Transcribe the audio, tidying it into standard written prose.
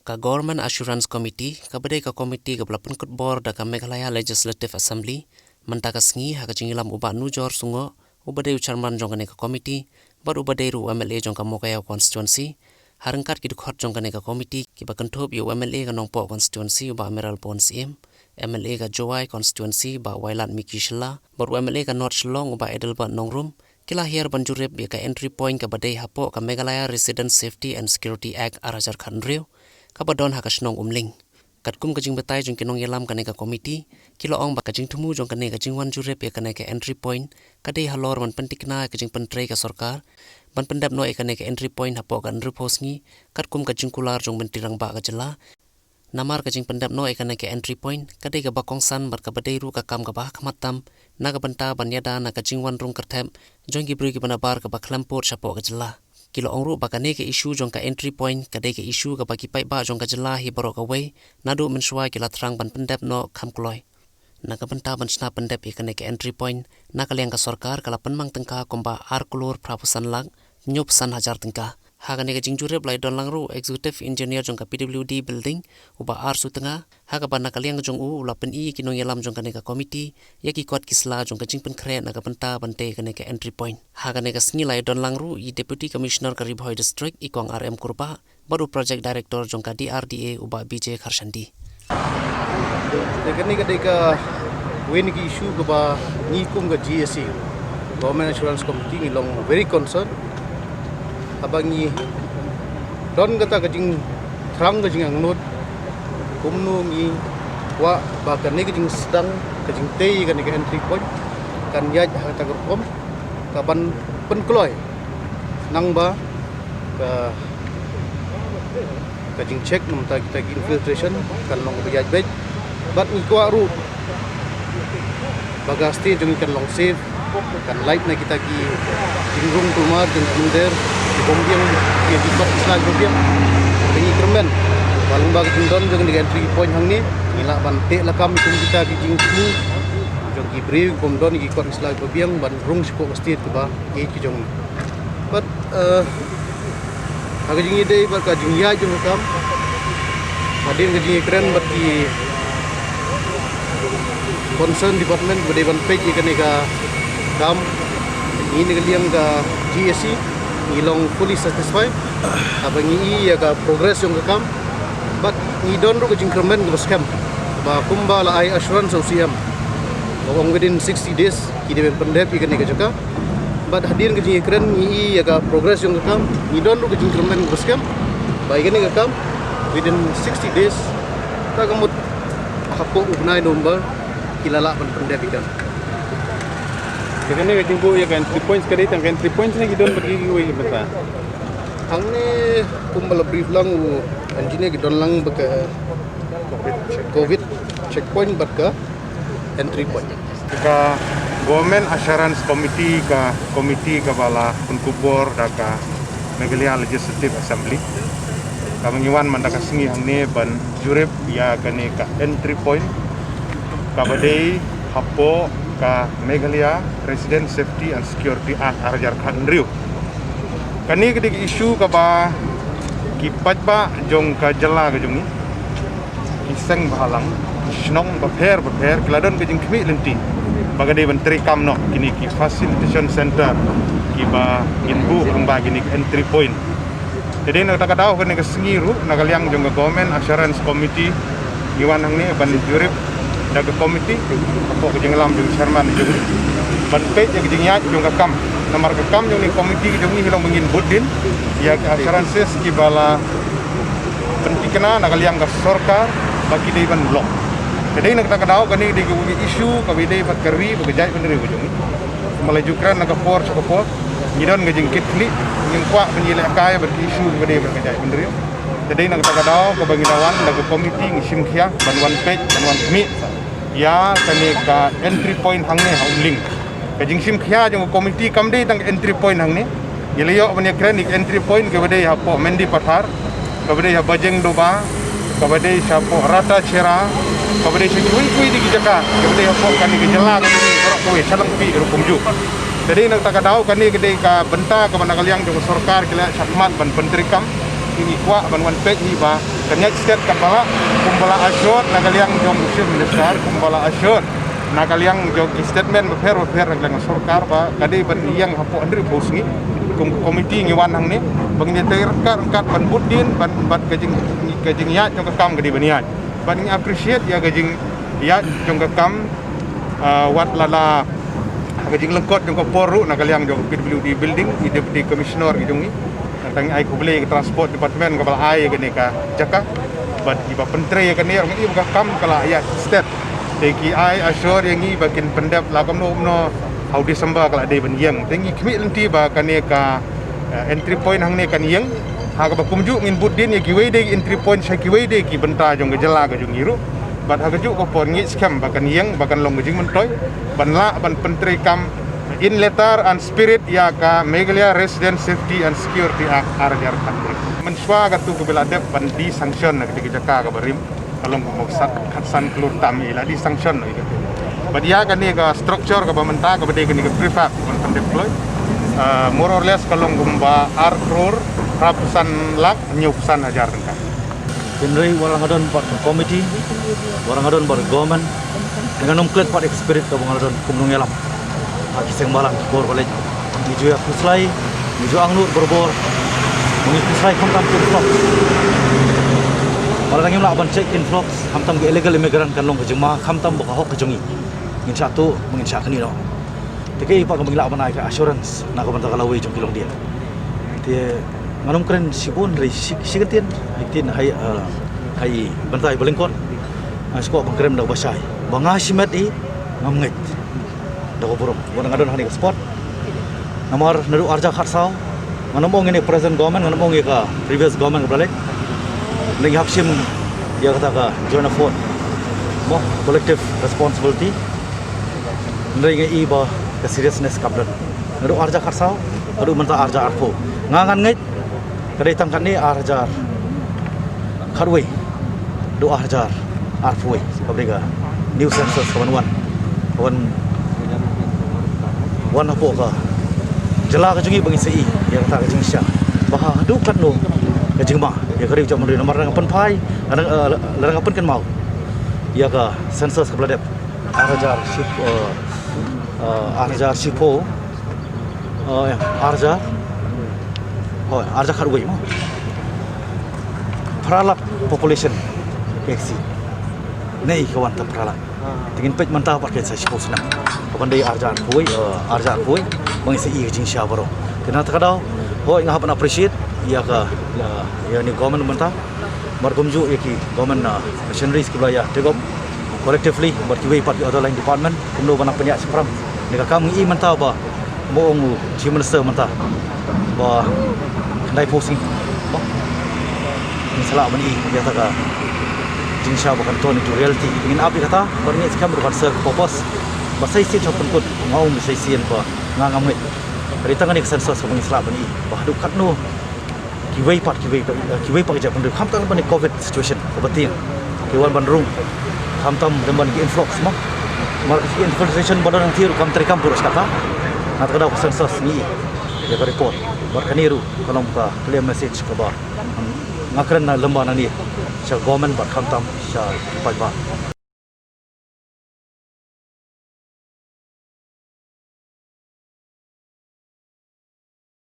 Ka Government Assurance Committee ka badai ka committee ka belapun kut board da ka Meghalaya Legislative Assembly menta ka sengi ha ka jingilam uba nujor sungo ubadai chairman jong ka committee bar ubadai ru MLA jong ka Mokaya constituency harengkat ki dukhot jong ka committee ki ba kenthop yu MLA ka Nongpo constituency uba Meral Pons MLA ka Jowai constituency ba Wailat Mikishla bar MLA ka North Shillong uba Edelbat Nongrum kila hier banjurep ya ka entry point ka badai hapo ka Meghalaya Resident Safety and Security Act arajar khandriu kabadon hakasnong umling katkum kajing betai jong kinong yelam kaneka committee kilo ong bakajing tumu jong kaneka jingwan jurep ya kaneka entry point kadai halor man pentikna kajing pentrei ka sarkar ban pendap no kaneka entry point hapo kan ruposngi katkum kajing kular jong bentirang ba kajela namar kajing pendap no kaneka entry point kadai ka bakongsan bar ka badai ru ka kam ka bah khamatam naga benta banyada na kajingwan rung kerthep jong gibri ki banabar ka bakhlampur sapo kajela kilo ongru bakane ke isu jong ka entry point kadai ke isu ka baki pai ba jong ka jela hi borok away nadu menswa kila terang ban pendap no khamkloi naga benta ban sna pendap ikane ke entry point nakaliang ka sarkar kala penmang tengka komba arkulur prapusan lag nyop san hajar tengka hagane ke jingjure blai don langru executive engineer jong ka PWD building uba ar su tenga haga ban nakaliang jong u ula pen i kinong yelam jong ka committee yaki kot kisla jong ka jingpen kre naga benta bante kane ke entry point hagane ka snilai don langru i deputy commissioner ka Ribhoi district ikong RM kurba baru project director jong ka DRDA uba BJ Kharshandi dekani ka wen ki issue ka ba ni kum ka GSC Government Assurance Committee ngilong very concerned abangi don kata kajing terang kajing ang not kumno ngi wa bakane kajing sedang kajing tei kan ke entry point kan yaj hata gerkom kaban penkloi nang ba ka kajing check namta kita infiltration kan long bejaj bej bat ni ko ru bagasti jung kan long save kan light na kita ki jingrung kumar jung under bombiang yang dibuat slag bombiang ini kermen paling bagi jindon jung di entry point hang ni ngila bante la kami kum kita ki jingku jung ki breu bomdon ki kot slag bombiang ban rung siko pasti tu ba ki jung but aga jingi dei ba ka jing ya jung kam adin ke jingi keren bagi concern department bade ban page ikane ka kam ini kaliang ka GSC ilong fully satisfied abang i ya ka progress yung kam but ni don ro ka jingkremen ka scam ba kumba la ai assurance usiam ong within 60 days kide pendep ikane ka jaka but hadir ka jingkren i ya ka progress yung kam ni don ro ka jingkremen ka scam ba ikane ka kam within 60 days ta kamut hapo ugnai number kilala pendep ikan Dekane kajing bu ya kan 3 points kadai tang kan 3 points ni gidon bagi gue beta. Hang ni kumbal brief lang engineer gidon lang baka COVID checkpoint baka entry point. Ka Government Assurance Committee ka bala penkubor daka Meghalaya Legislative Assembly. Kami ngiwan mandaka singi hang ni ban jurep ya kane ka entry point ka badai hapo ka Meghalaya Resident Safety and Security Act arajar khandriu kani kedi isu ka ba kipat ba jong ka jela ka jong ni kiseng bahalang snong ba pher keladon ka jing khmi lenti bagade menteri kam no kini ki facilitation center ki ba inbu rumba gini entry point jadi nak takadau kani ka sengiru nakaliang jong ka Government Assurance Committee iwan hang ni ban jurip daga komiti apa kejeng lam jung chairman jung ban page yang kejeng ya jung kam nomor kam jung ni komiti jung ni hilang mengin budin ya assurances ki bala pentikna nakaliang ka sarkar bagi dei ban blok jadi nak kadau kani di isu ka bidai pat kerwi begajai bener jung melajukran nak por cakapor ngidon ngejeng kitli ngin kwa penyilek kaya berisu bidai begajai bener jadi nak kadau ka banginawan daga komiti ngisim khia banwan page banwan mi ya kani ka entry point hang ni hang link ka jingsim khia jong komiti kamdi tang entry point hang ni yelio bani kren entry point ke bade hapo mendi pathar ka bade ha bajeng doba ka bade sapo rata chera ka bade sikui kui di jaka ka bade hapo kani ke jela ka ni korok kowe salang pi ru kumju jadi nak takadau kani ke ka benta ka manakaliang jong sarkar kila sakmat ban pentrikam ini kuat ban wan page ni ba kanya state kapala kumbala asyur nagaliang jong musim besar kumbala asyur nagaliang jong statement befer nagaliang sarkar ba kadi ban yang hapo andri bosngi komiti ngiwan hang ni bangnya kat ban budin ban gajing ya jong kam gadi banian ban ngi appreciate ya gajing ya jong kam wat lala gajing lengkot jong poru nagaliang jong PWD building di deputy commissioner gidung ni tang ai ko beli transport department kapal ai gani ka jaka bad iba pentre gani orang i buka kam kala ya state teki ai assure yang i bakin pendap lagam no how December kala de ban yang tengi kmi lenti ba kani ka entry point hang ne kan yang ha ka kumju ngin budin ya giwe de entry point sa giwe de ki benta jong gejala ka jong iru bad ha ju ko pon ngi scam bakan yang bakan long gejing mentoy ban la ban pentre kam in letter and spirit ya ka Meghalaya Resident Safety and Security Act arjar khatri menswa gatu kebeladep ban di sanction nak dikijaka ka barim kalau maksud khatsan kelur tami la di sanction gitu badia kan ni ka structure ka bamenta ka bade kan ni ka prefab ban deploy more or less kalau gumba crore ratusan lak nyusan hajar kan Kenri warang adon part committee warang adon bar government dengan nomklet part spirit ka warang adon kumnung yalam kiseng balang bor college nijo ya kuslai nijo angnur berbor muni kuslai kamtam influx orang yang melakukan check influx kamtam ke illegal immigrant kan long kejema kamtam buka hok kejongi ngin satu mungkin syakni no teke ipa kami lakukan ai assurance nak bentar kalau jong kilong dia dia nganum keren sibun ri sigatin itin hai bentai belengkon asko bangkrem dak basai bangasimet i ngamnget dak burung warang adon hani spot nomor naru arja kharsau manomong ini present government manomong ka previous government balik lagi hapsim dia kata ka join a fort mo collective responsibility lagi iba ka seriousness kaplan naru arja kharsau naru menta arja arfo ngangan ngait kadai tangkan ni arjar kharwei do arjar arfoi kabriga new census kawan wan hapo ka jela ka jungi bangi sei ya kata ka jingsha bah du kat no ka jingma ya kari jam mari nomor ngapan pai larang ngapan kan mau ya ka census ka bladep arjar sipo arja kharwei mo pralap population eksi nei kawan ta pralap tingin pej mantap pakai saya sipo senang pandai arjan pui mengisi jing syabaro kena takadau hoi ngapan appreciate ya ka ya ni government mentah margumju yaki government machineries ke wilayah tegop collectively berkiwai part other line department kumno bana penyak sepram ni ka kam ngi mentah ba moong chief minister mentah ba dai posting ni sala bani ya taka jing syabaro kan to ni reality ingin api kata berni skam berkasar purpose basai si chopen kut ngau misai sien pa ngangamit dari tangan ni census bang islam ni bahdu katno kiwai pa kerja penduduk kamtam ban covid situation kebetin kewan bandrung kamtam dengan influx mah market inflation badan tiru kam terikam purus kata nak kada census ni ya report berkaniru kalau ka clear message ke ba ngakran na lembaga ni sa government ba kamtam sa pagba